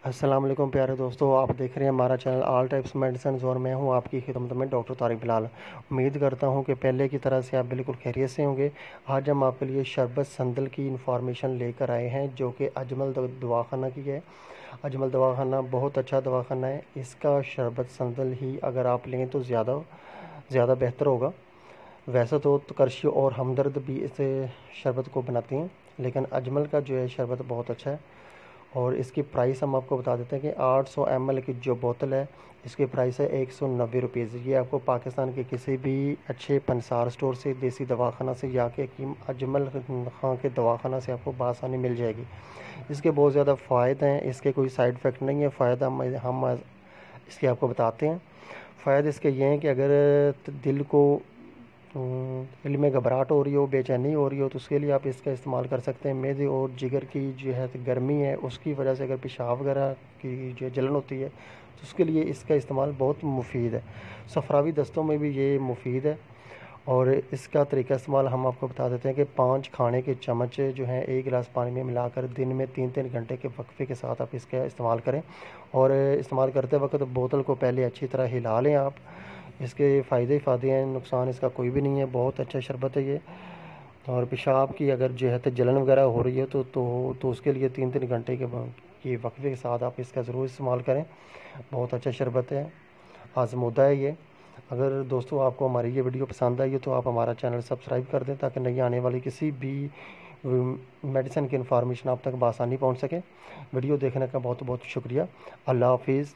अस्सलाम वालेकुम प्यारे दोस्तों, आप देख रहे हैं हमारा चैनल ऑल टाइप्स मेडिसिन और मैं हूं आपकी खिदमत में डॉक्टर तारिक बिलाल। उम्मीद करता हूं कि पहले की तरह से आप बिल्कुल खैरियत से होंगे। आज हम आपके लिए शरबत संदल की इंफॉर्मेशन लेकर आए हैं जो कि अजमल दवाखाना की है। अजमल दवाखाना बहुत अच्छा दवाखाना है। इसका शरबत संदल ही अगर आप लें तो ज़्यादा बेहतर होगा। वैसे तो करशी और हमदर्द भी इस शरबत को बनाती हैं, लेकिन अजमल का जो है शरबत बहुत अच्छा है। और इसकी प्राइस हम आपको बता देते हैं कि 800 ml की जो बोतल है, इसकी प्राइस है 190 रुपीज़। ये आपको पाकिस्तान के किसी भी अच्छे पंसार स्टोर से, देसी दवाखाना से या के हकीम अजमल खां के दवाखाना से आपको बासानी मिल जाएगी। इसके बहुत ज़्यादा फ़ायदे हैं, इसके कोई साइड इफ़ेक्ट नहीं है। फ़ायदा हम इसके आपको बताते हैं। फ़ायदे इसके ये हैं कि अगर दिल को दिल में घबराहट हो रही हो, बेचैनी हो रही हो, तो उसके लिए आप इसका इस्तेमाल कर सकते हैं। मैदे और जिगर की जो है गर्मी है, उसकी वजह से अगर पेशाब वगैरह की जो जलन होती है तो उसके लिए इसका इस्तेमाल बहुत मुफीद है। सफरावी दस्तों में भी ये मुफीद है। और इसका तरीका इस्तेमाल हम आपको बता देते हैं कि 5 खाने के चम्मच जो हैं 1 गिलास पानी में मिलाकर दिन में 3-3 घंटे के वक्फे के साथ आप इसका इस्तेमाल करें। और इस्तेमाल करते वक्त बोतल को पहले अच्छी तरह हिला लें आप। इसके फ़ायदे ही फ़ायदे हैं, नुकसान इसका कोई भी नहीं है। बहुत अच्छा शरबत है ये। और पेशाब की अगर जो है तो जलन वगैरह हो रही है तो उसके लिए 3-3 घंटे के वक्फे के साथ आप इसका ज़रूर इस्तेमाल करें। बहुत अच्छा शरबत है, आज़मूदा है ये। अगर दोस्तों आपको हमारी ये वीडियो पसंद आई है तो आप हमारा चैनल सब्सक्राइब कर दें ताकि नई आने वाली किसी भी मेडिसिन की इन्फॉर्मेशन आप तक बआसानी पहुंच सके। वीडियो देखने का बहुत बहुत शुक्रिया। अल्लाह हाफिज़।